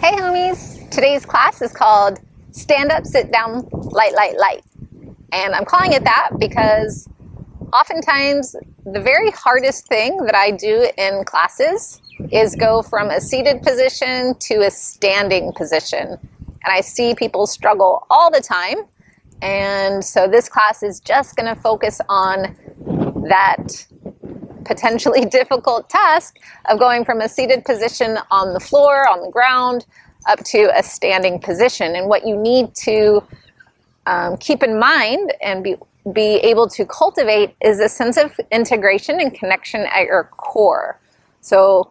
Hey homies! Today's class is called Stand Up, Sit Down, Light, Light, Light. And I'm calling it that because oftentimes the very hardest thing that I do in classes is go from a seated position to a standing position. And I see people struggle all the time. And so this class is just going to focus on that potentially difficult task of going from a seated position on the floor, on the ground, up to a standing position. And what you need to keep in mind and be able to cultivate is a sense of integration and connection at your core. So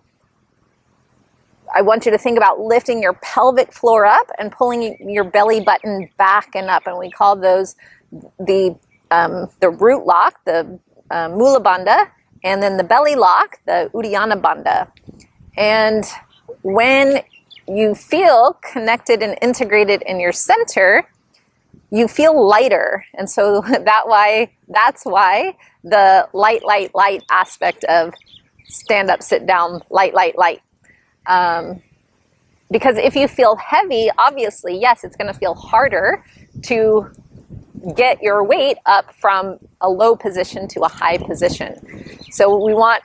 I want you to think about lifting your pelvic floor up and pulling your belly button back and up. And we call those the root lock, the Mula Bandha, and then the belly lock, the Uddiyana Bandha. And when you feel connected and integrated in your center, you feel lighter. And so that's why the light, light, light aspect of stand up, sit down, light, light, light. Because if you feel heavy, obviously, yes, it's going to feel harder to get your weight up from a low position to a high position. So we want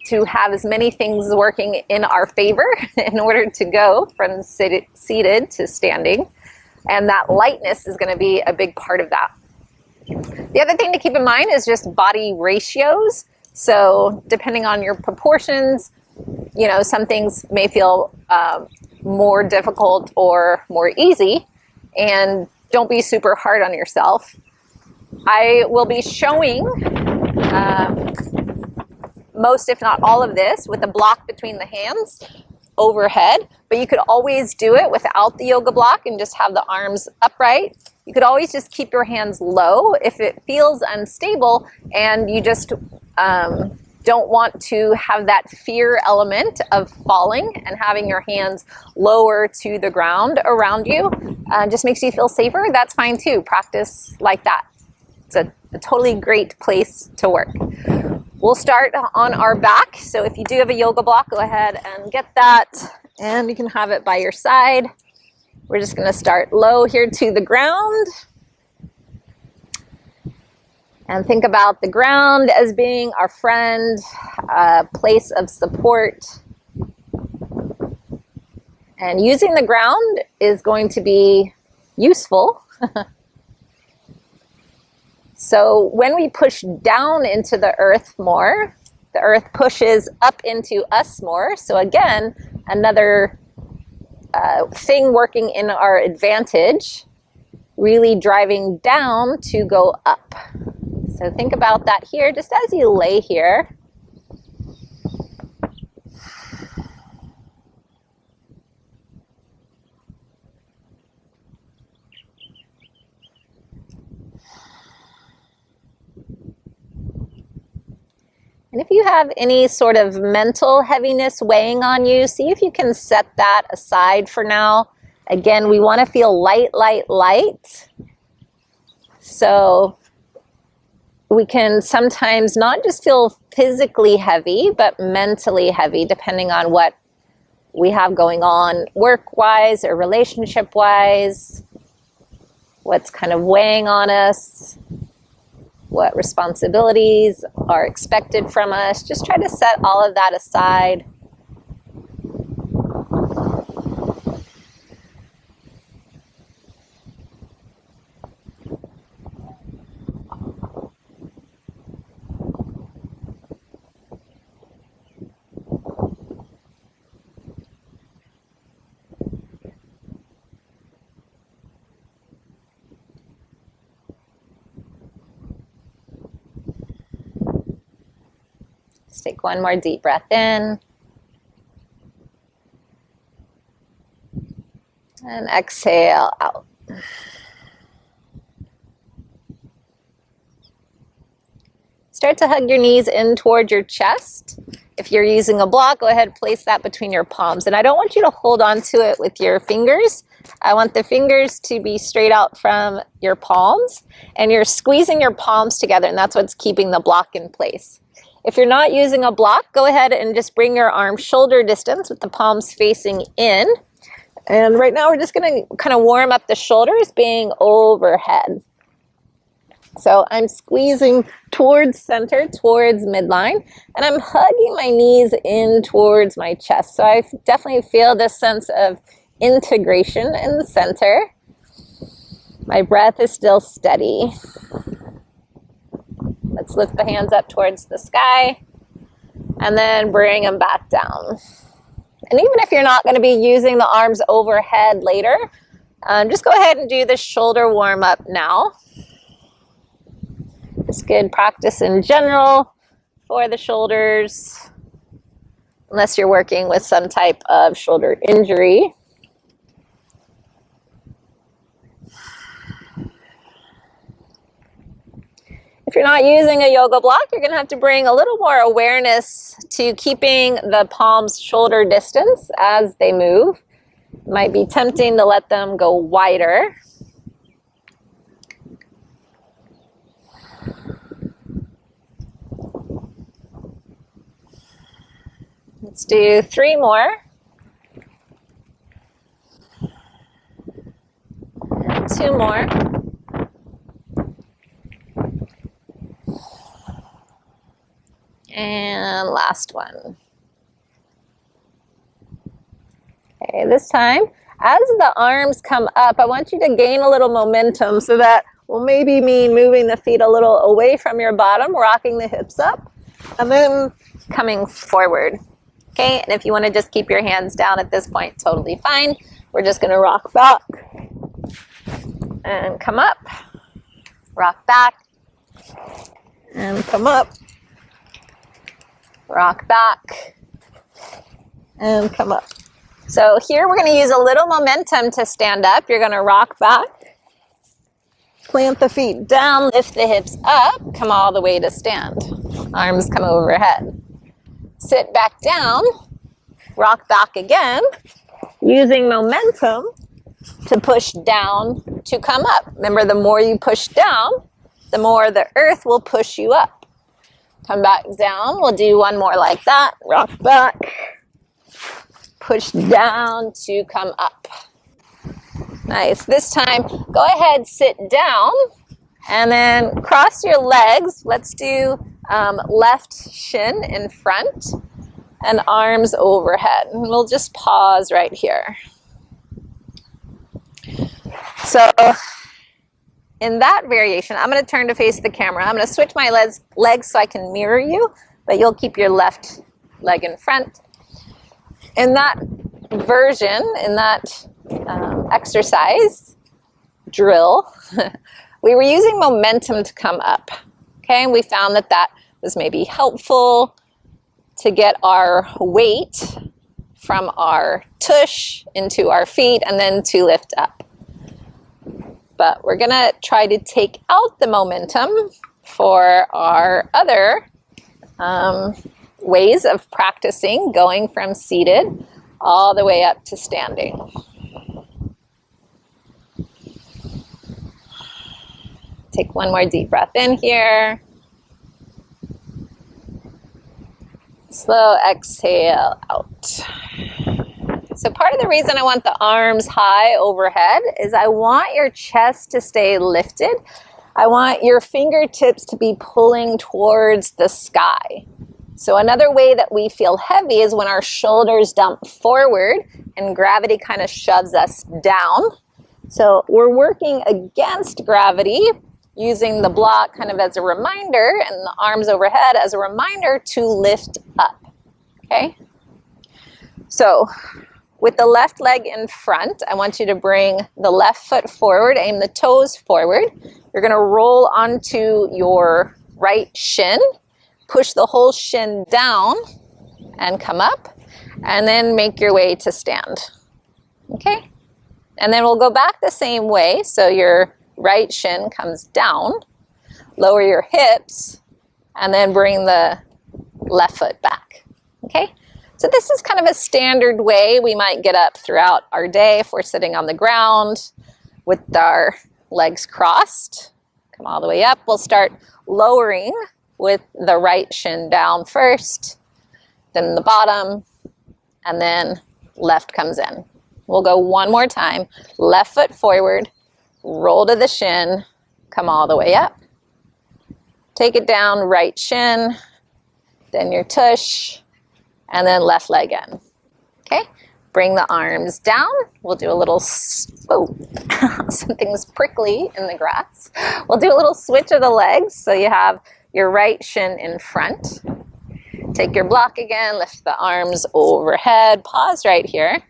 to have as many things working in our favor in order to go from seated to standing. And that lightness is going to be a big part of that. The other thing to keep in mind is just body ratios. So depending on your proportions, some things may feel more difficult or more easy. And don't be super hard on yourself. I will be showing most, if not all of this, with a block between the hands overhead, but you could always do it without the yoga block and just have the arms upright. You could always just keep your hands low if it feels unstable and you just don't want to have that fear element of falling, and having your hands lower to the ground around you just makes you feel safer. That's fine too. Practice like that. It's a totally great place to work. We'll start on our back. So if you do have a yoga block, go ahead and get that, and you can have it by your side. We're just going to start low here to the ground. And think about the ground as being our friend, a place of support. And using the ground is going to be useful. So when we push down into the earth more, the earth pushes up into us more. So again, another thing working in our advantage, really driving down to go up. So think about that here, just as you lay here. And if you have any sort of mental heaviness weighing on you, see if you can set that aside for now. Again, we want to feel light, light, light. So we can sometimes not just feel physically heavy, but mentally heavy, depending on what we have going on work-wise or relationship-wise, what's kind of weighing on us, what responsibilities are expected from us. Just try to set all of that aside. Let's take one more deep breath in. And exhale out. Start to hug your knees in toward your chest. If you're using a block, go ahead and place that between your palms. And I don't want you to hold on to it with your fingers. I want the fingers to be straight out from your palms. And you're squeezing your palms together, and that's what's keeping the block in place. If you're not using a block, go ahead and just bring your arms shoulder distance with the palms facing in. And right now we're just going to kind of warm up the shoulders being overhead. So I'm squeezing towards center, towards midline, and I'm hugging my knees in towards my chest. So I definitely feel this sense of integration in the center. My breath is still steady. Let's lift the hands up towards the sky and then bring them back down. And even if you're not going to be using the arms overhead later, just go ahead and do the shoulder warm up now. It's good practice in general for the shoulders, unless you're working with some type of shoulder injury. If you're not using a yoga block, you're going to have to bring a little more awareness to keeping the palms shoulder distance as they move. It might be tempting to let them go wider. Let's do 3 more. 2 more. And last one. Okay, this time, as the arms come up, I want you to gain a little momentum, so that will maybe mean moving the feet a little away from your bottom, rocking the hips up, and then coming forward. Okay, and if you want to just keep your hands down at this point, totally fine. We're just going to rock back and come up, rock back and come up, rock back and come up. So here we're going to use a little momentum to stand up. You're going to rock back, plant the feet down, lift the hips up, come all the way to stand. Arms come overhead. Sit back down, rock back again, using momentum to push down to come up. Remember, the more you push down, the more the earth will push you up. Come back down. We'll do one more like that. Rock back, push down to come up. Nice. This time, go ahead, sit down, and then cross your legs. Let's do left shin in front and arms overhead. And we'll just pause right here. So in that variation, I'm going to turn to face the camera. I'm going to switch my legs so I can mirror you, but you'll keep your left leg in front. In that version, in that exercise drill, we were using momentum to come up. Okay, and we found that that was maybe helpful to get our weight from our tush into our feet and then to lift up. But we're going to try to take out the momentum for our other ways of practicing, going from seated all the way up to standing. Take one more deep breath in here. Slow exhale out. So part of the reason I want the arms high overhead is I want your chest to stay lifted. I want your fingertips to be pulling towards the sky. So another way that we feel heavy is when our shoulders dump forward and gravity kind of shoves us down. So we're working against gravity, using the block kind of as a reminder and the arms overhead as a reminder to lift up. Okay? So with the left leg in front, I want you to bring the left foot forward, aim the toes forward. You're going to roll onto your right shin, push the whole shin down and come up, and then make your way to stand. Okay? And then we'll go back the same way. So your right shin comes down, lower your hips, and then bring the left foot back. Okay? So this is kind of a standard way we might get up throughout our day if we're sitting on the ground with our legs crossed. Come all the way up. We'll start lowering with the right shin down first, then the bottom, and then left comes in. We'll go one more time. Left foot forward, roll to the shin, come all the way up. Take it down, right shin, then your tush, and then left leg in. Okay, bring the arms down. We'll do a little, oh, something's prickly in the grass. We'll do a little switch of the legs. So you have your right shin in front. Take your block again, lift the arms overhead. Pause right here.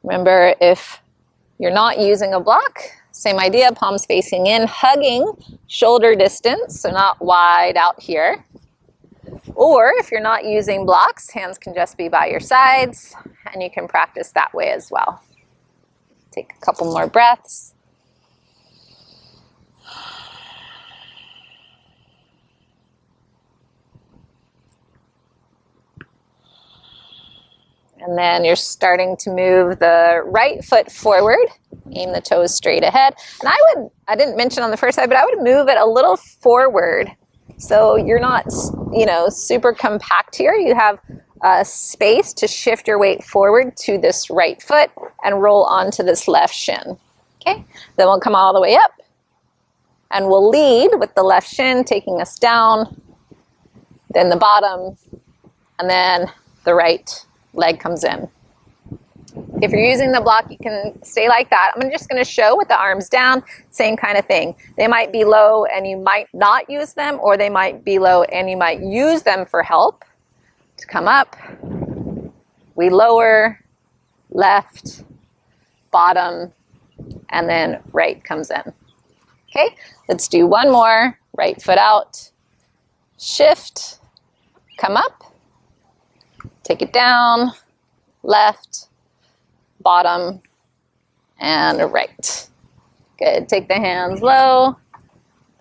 Remember, if you're not using a block, same idea, palms facing in, hugging shoulder distance, so not wide out here. Or if you're not using blocks, hands can just be by your sides, and you can practice that way as well. Take a couple more breaths. And then you're starting to move the right foot forward, aim the toes straight ahead. And I didn't mention on the first side, but I would move it a little forward. So you're not, super compact here. You have space to shift your weight forward to this right foot and roll onto this left shin. Okay, then we'll come all the way up and we'll lead with the left shin taking us down, then the bottom, and then the right leg comes in. If you're using the block, you can stay like that. I'm just going to show with the arms down, same kind of thing. They might be low and you might not use them, or they might be low and you might use them for help. To come up, we lower, left, bottom, and then right comes in. Okay, let's do one more. Right foot out, shift, come up, take it down, left, bottom, and right. Good, take the hands low,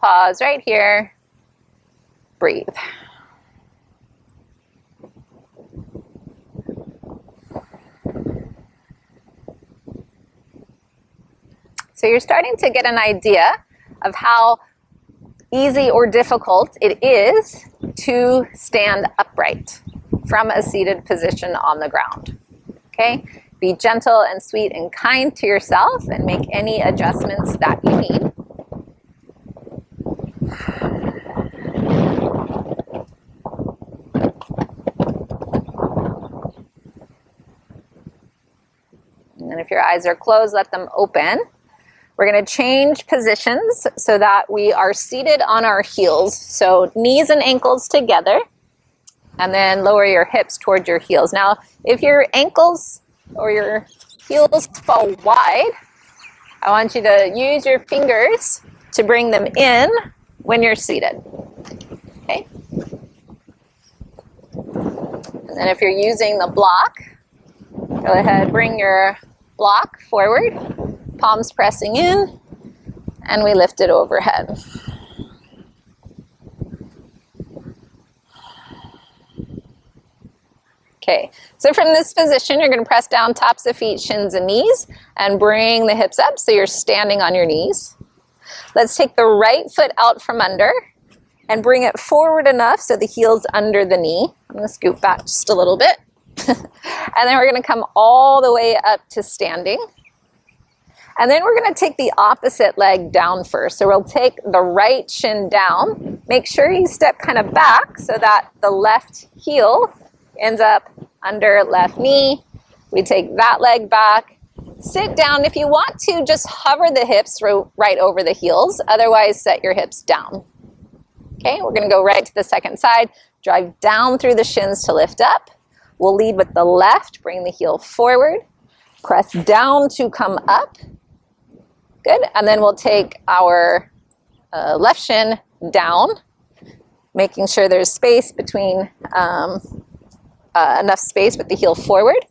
pause right here, breathe. So you're starting to get an idea of how easy or difficult it is to stand upright from a seated position on the ground. Okay? Be gentle and sweet and kind to yourself and make any adjustments that you need. And then if your eyes are closed, let them open. We're going to change positions so that we are seated on our heels. So knees and ankles together, and then lower your hips towards your heels. Now, if your ankles or your heels fall wide, I want you to use your fingers to bring them in when you're seated. Okay? And then if you're using the block, go ahead, bring your block forward. Palms pressing in, and we lift it overhead. Okay, so from this position, you're going to press down tops of feet, shins, and knees, and bring the hips up so you're standing on your knees. Let's take the right foot out from under and bring it forward enough so the heel's under the knee. I'm going to scoot back just a little bit. And then we're going to come all the way up to standing. And then we're going to take the opposite leg down first. So we'll take the right shin down. Make sure you step kind of back so that the left heel ends up under left knee. We take that leg back. Sit down. If you want to, just hover the hips right over the heels. Otherwise, set your hips down. Okay, we're going to go right to the second side. Drive down through the shins to lift up. We'll lead with the left. Bring the heel forward. Press down to come up. Good, and then we'll take our left shin down, making sure there's space between, enough space with the heel forward.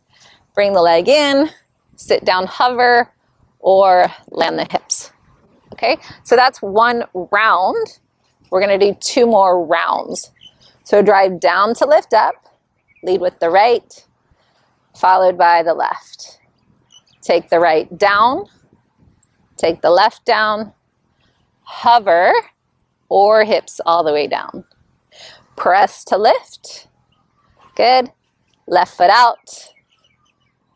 Bring the leg in, sit down, hover, or land the hips. Okay, so that's one round. We're gonna do two more rounds. So drive down to lift up, lead with the right, followed by the left. Take the right down, take the left down, hover, or hips all the way down. Press to lift, Good. Left foot out.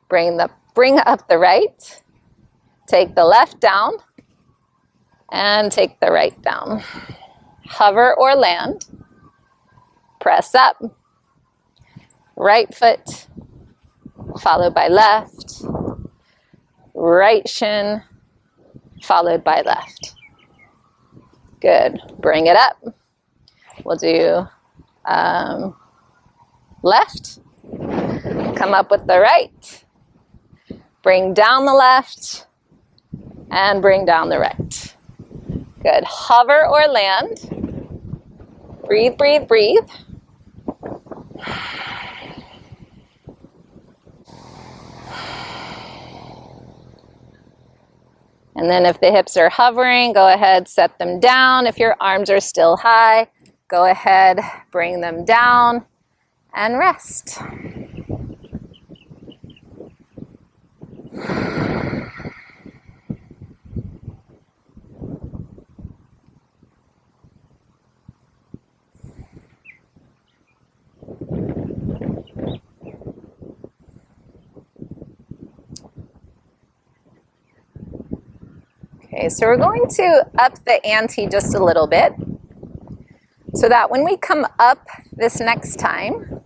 Bring up the right. Take the left down and take the right down. Hover or land. Press up. Right foot followed by left. Right shin followed by left. Good. Bring it up. We'll do left. Come up with the right. Bring down the left and bring down the right. Good. Hover or land. Breathe, breathe, breathe. And then if the hips are hovering, go ahead, set them down. If your arms are still high, go ahead, bring them down and rest. Okay, so we're going to up the ante just a little bit so that when we come up this next time,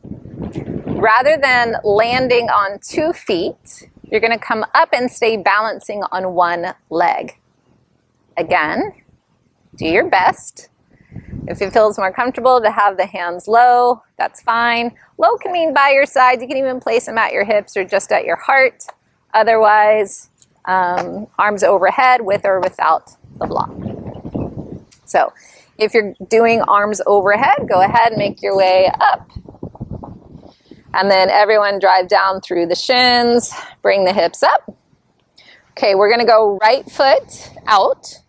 rather than landing on 2 feet, you're going to come up and stay balancing on 1 leg. Again, do your best. If it feels more comfortable to have the hands low, that's fine. Low can mean by your sides. You can even place them at your hips or just at your heart. Otherwise, arms overhead with or without the block. So if you're doing arms overhead, go ahead and make your way up. And then everyone drive down through the shins, bring the hips up. Okay, we're gonna go right foot out.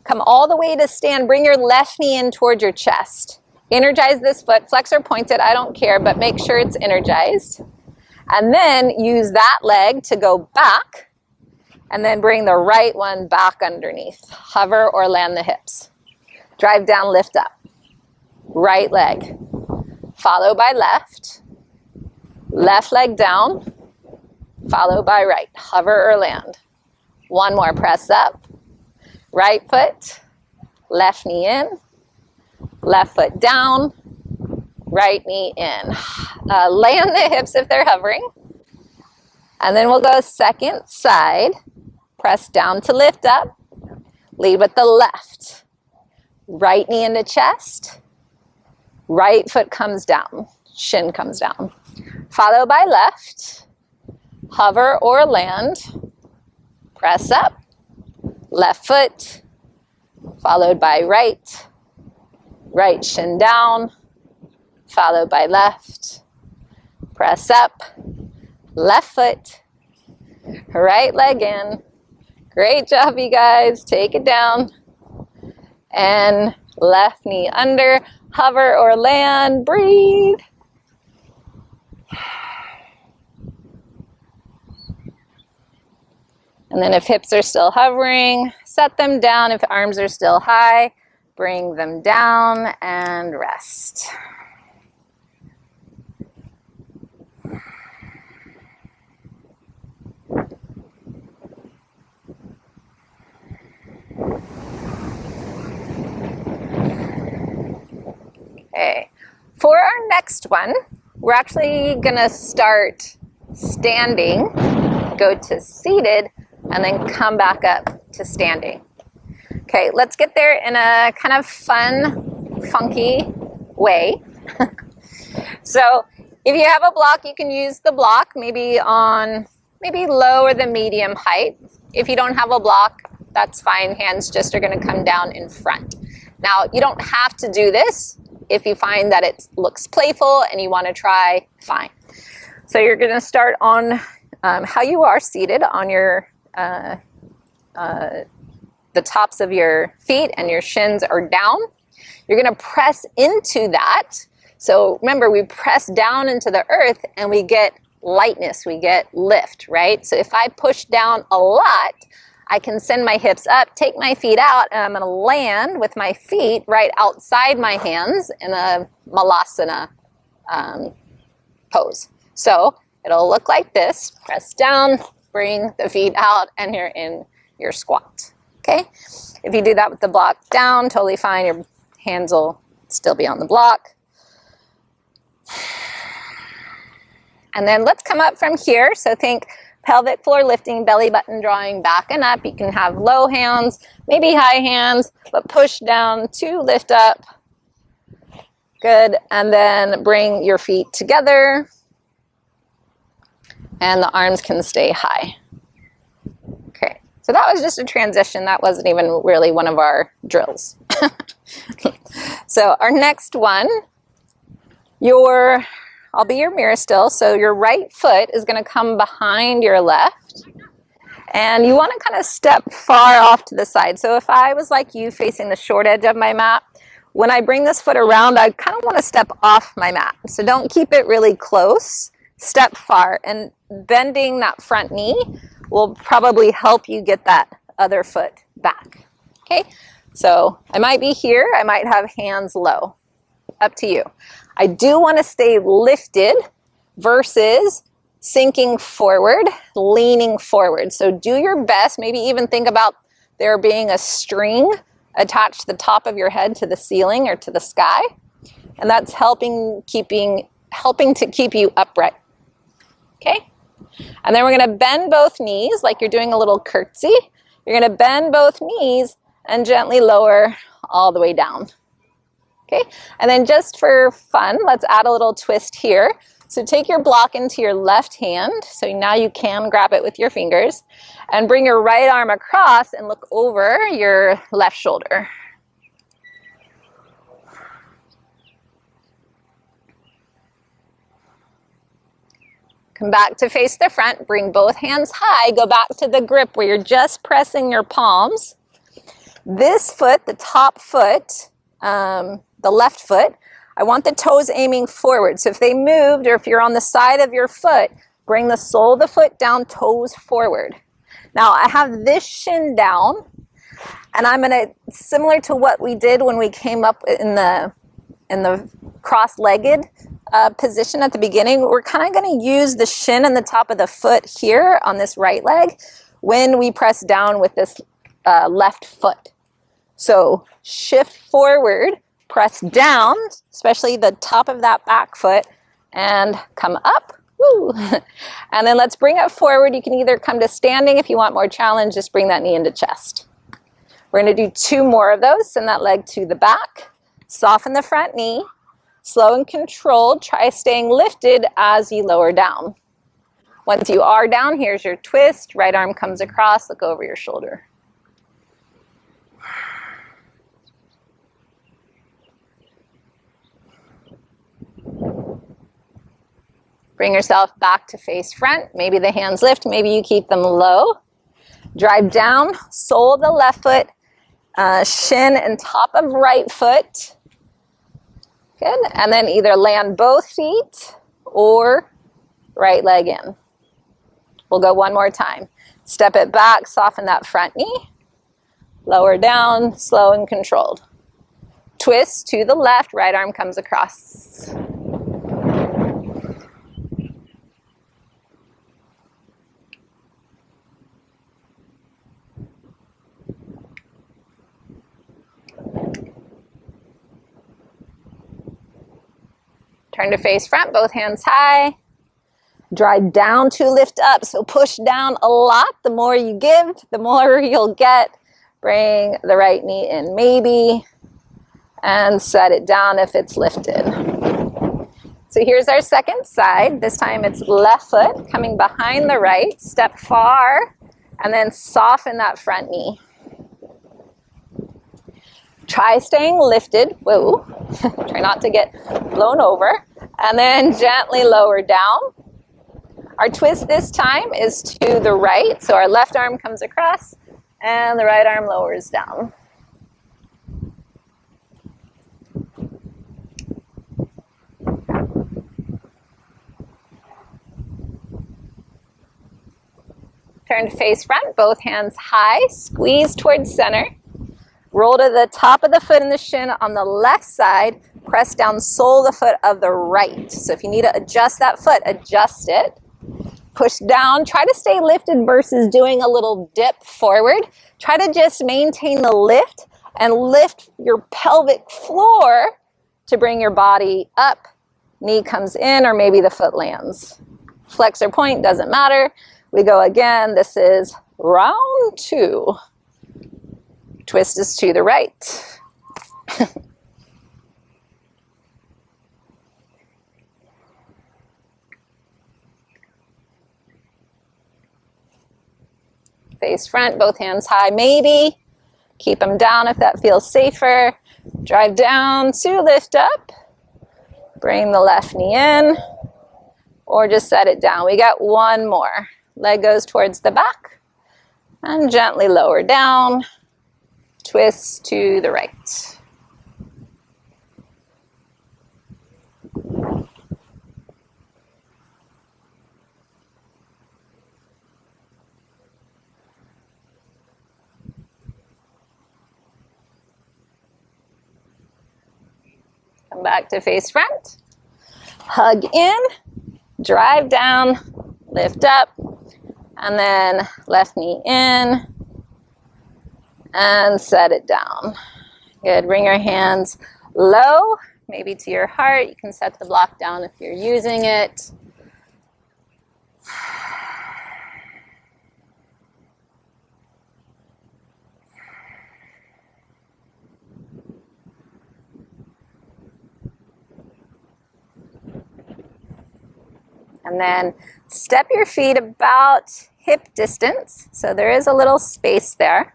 Come all the way to stand, bring your left knee in towards your chest. Energize this foot, flex or point it, I don't care, but make sure it's energized. And then use that leg to go back, and then bring the right one back underneath. Hover or land the hips. Drive down, lift up. Right leg. Follow by left. Left leg down. Follow by right. Hover or land. One more, press up. Right foot. Left knee in. Left foot down. Right knee in. Land the hips if they're hovering. And then we'll go second side. Press down to lift up. Lead with the left. Right knee into chest. Right foot comes down. Shin comes down. Follow by left. Hover or land. Press up. Left foot. Followed by right. Right shin down. Followed by left. Press up. Left foot. Right leg in. Great job, you guys. Take it down. And left knee under. Hover or land. Breathe. And then if hips are still hovering, set them down. If arms are still high, bring them down and rest. Okay, for our next one, we're actually gonna start standing, go to seated, and then come back up to standing. Okay, let's get there in a kind of fun, funky way. So if you have a block, you can use the block maybe on low or the medium height. If you don't have a block, that's fine. Hands just are gonna come down in front. Now, you don't have to do this. If you find that it looks playful and you want to try, fine. So you're going to start on how you are seated on your the tops of your feet and your shins are down. You're going to press into that. So remember, we press down into the earth and we get lightness, we get lift, right? So if I push down a lot, I can send my hips up, take my feet out, and I'm going to land with my feet right outside my hands in a malasana pose. So it'll look like this. Press down, bring the feet out, and you're in your squat. Okay? If you do that with the block down, totally fine. Your hands will still be on the block. And then let's come up from here. So think pelvic floor lifting, belly button drawing back and up. You can have low hands, maybe high hands, but push down to lift up. Good. And then bring your feet together. And the arms can stay high. Okay. So that was just a transition. That wasn't even really one of our drills. So our next one, I'll be your mirror still. So your right foot is going to come behind your left. And you want to kind of step far off to the side. So if I was like you facing the short edge of my mat, when I bring this foot around, I kind of want to step off my mat. So don't keep it really close. Step far. And bending that front knee will probably help you get that other foot back. Okay? So I might be here. I might have hands low. Up to you. I do want to stay lifted versus sinking forward, leaning forward. So do your best. Maybe even think about there being a string attached to the top of your head to the ceiling or to the sky. And that's helping to keep you upright. Okay? And then we're going to bend both knees like you're doing a little curtsy. You're going to bend both knees and gently lower all the way down. Okay, and then just for fun, let's add a little twist here. So take your block into your left hand. So now you can grab it with your fingers and bring your right arm across and look over your left shoulder. Come back to face the front, bring both hands high, go back to the grip where you're just pressing your palms. This foot, the top foot, the left foot, I want the toes aiming forward. So if they moved or if you're on the side of your foot, bring the sole of the foot down, toes forward. Now I have this shin down and I'm going to, similar to what we did when we came up in the cross-legged position at the beginning, we're kind of going to use the shin and the top of the foot here on this right leg when we press down with this left foot. So shift forward, press down, especially the top of that back foot, and come up. Woo. And then let's bring it forward. You can either come to standing if you want more challenge, just bring that knee into chest. We're going to do 2 more of those. Send that leg to the back. Soften the front knee. Slow and controlled. Try staying lifted as you lower down. Once you are down, here's your twist. Right arm comes across. Look over your shoulder. Bring yourself back to face front. Maybe the hands lift. Maybe you keep them low. Drive down, sole of the left foot, shin and top of right foot. Good. And then either land both feet or right leg in. We'll go one more time. Step it back, soften that front knee. Lower down, slow and controlled. Twist to the left, right arm comes across. Turn to face front, both hands high. Drive down to lift up, so push down a lot. The more you give, the more you'll get. Bring the right knee in maybe, and set it down if it's lifted. So here's our second side. This time it's left foot coming behind the right. Step far, and then soften that front knee. Try staying lifted. Whoa. Try not to get blown over. And then gently lower down. Our twist this time is to the right. So our left arm comes across and the right arm lowers down. Turn to face front, both hands high, squeeze towards center. Roll to the top of the foot and the shin on the left side, Press down sole of the foot of the right. So if you need to adjust that foot, adjust it. Push down. Try to stay lifted versus doing a little dip forward. Try to just maintain the lift and lift your pelvic floor to bring your body up. Knee comes in or maybe the foot lands. Flex or point, doesn't matter. We go again. This is round 2. Twist is to the right. Face front, both hands high, maybe. Keep them down if that feels safer. Drive down to lift up. Bring the left knee in, or just set it down. We got one more. Leg goes towards the back, and gently lower down. Twist to the right. Come back to face front. Hug in, drive down, lift up, and then left knee in, and set it down. Good, bring your hands low, maybe to your heart. You can set the block down if you're using it. And then step your feet about hip distance. So there is a little space there.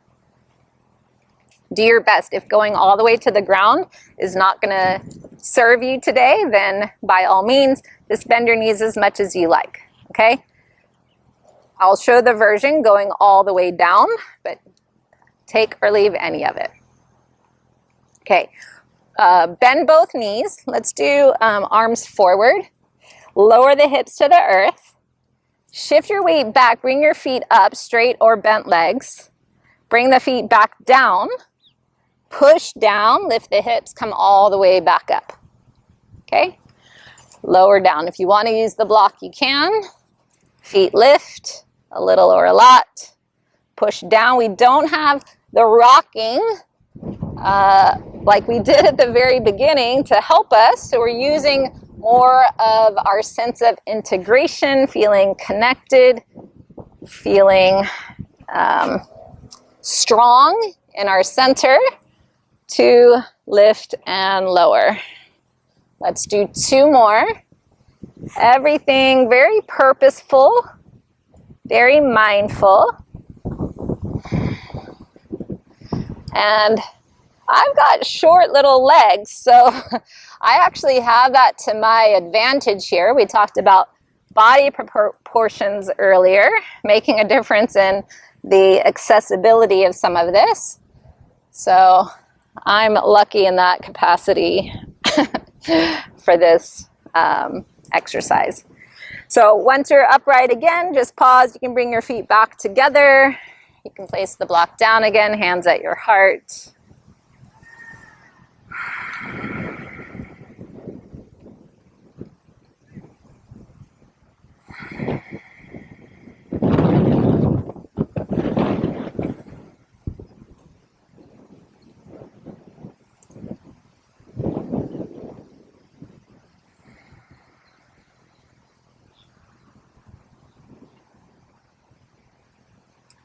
Do your best. If going all the way to the ground is not going to serve you today, then by all means, just bend your knees as much as you like, okay? I'll show the version going all the way down, but take or leave any of it. Okay, bend both knees. Let's do arms forward. Lower the hips to the earth. Shift your weight back. Bring your feet up, straight or bent legs. Bring the feet back down. Push down, lift the hips, come all the way back up. Okay? Lower down. If you want to use the block, you can. Feet lift, a little or a lot. Push down. We don't have the rocking like we did at the very beginning to help us, so we're using more of our sense of integration, feeling connected, feeling strong in our center to lift and lower. Let's do 2 more. Everything very purposeful, very mindful. And I've got short little legs, so I actually have that to my advantage here. We talked about body proportions earlier, making a difference in the accessibility of some of this. So I'm lucky in that capacity for this exercise. So once you're upright again, just pause. You can bring your feet back together. You can place the block down again, hands at your heart.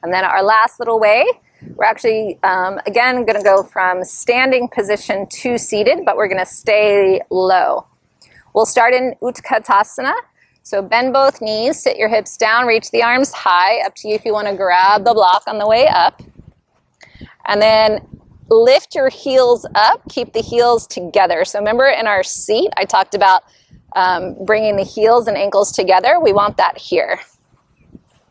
And then our last little way, we're actually, again, going to go from standing position to seated, but we're going to stay low. We'll start in Utkatasana. So bend both knees, sit your hips down, reach the arms high. Up to you if you want to grab the block on the way up. And then lift your heels up, keep the heels together. So remember in our seat, I talked about bringing the heels and ankles together. We want that here.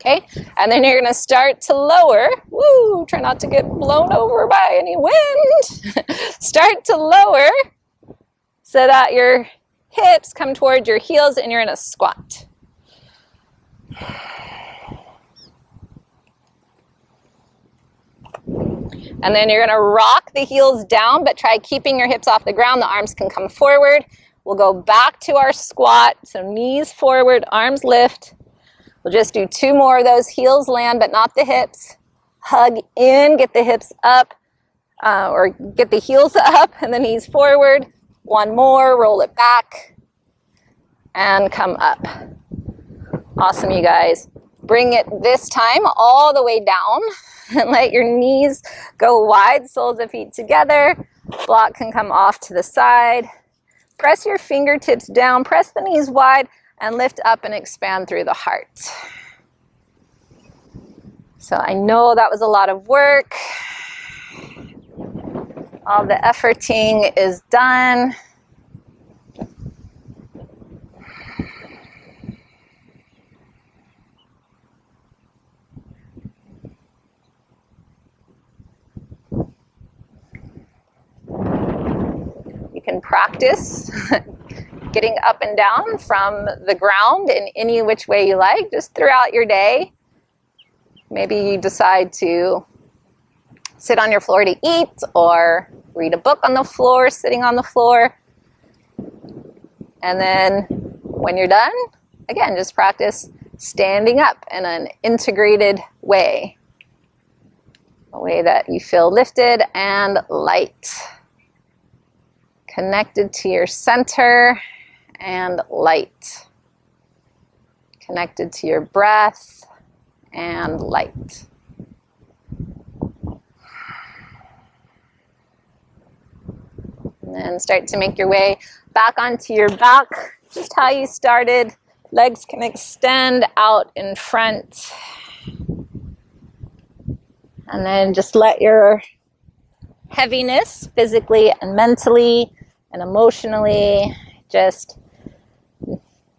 Okay, and then you're going to start to lower. Woo, try not to get blown over by any wind. Start to lower so that your hips come towards your heels and you're in a squat. And then you're gonna rock the heels down, but try keeping your hips off the ground. The arms can come forward. We'll go back to our squat. So knees forward, arms lift. We'll just do 2 more of those. Heels land, but not the hips. Hug in, get the hips up, or get the heels up and the knees forward. 1 more, roll it back, and come up. Awesome, you guys. Bring it this time all the way down and let your knees go wide, soles of feet together. Block can come off to the side. Press your fingertips down, press the knees wide, and lift up and expand through the heart. So I know that was a lot of work. All the efforting is done. You can practice getting up and down from the ground in any which way you like, just throughout your day. Maybe you decide to sit on your floor to eat or read a book on the floor, sitting on the floor. And then when you're done, again, just practice standing up in an integrated way. A way that you feel lifted and light. Connected to your center and light. Connected to your breath and light. And then start to make your way back onto your back, just how you started. Legs can extend out in front. And then just let your heaviness physically and mentally and emotionally just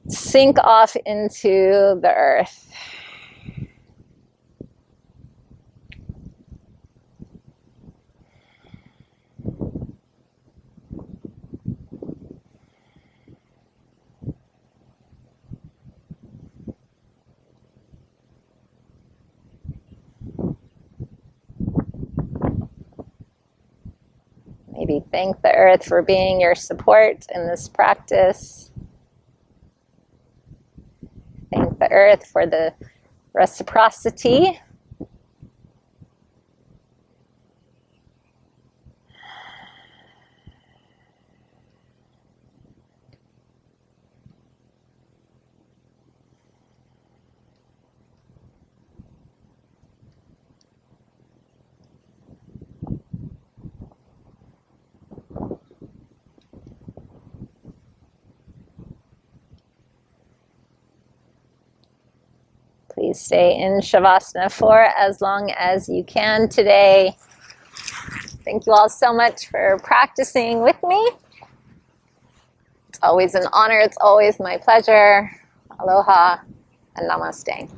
sink off into the earth. Maybe thank the earth for being your support in this practice. Thank the earth for the reciprocity. Please stay in Shavasana for as long as you can today. Thank you all so much for practicing with me. It's always an honor. It's always my pleasure. Aloha and namaste.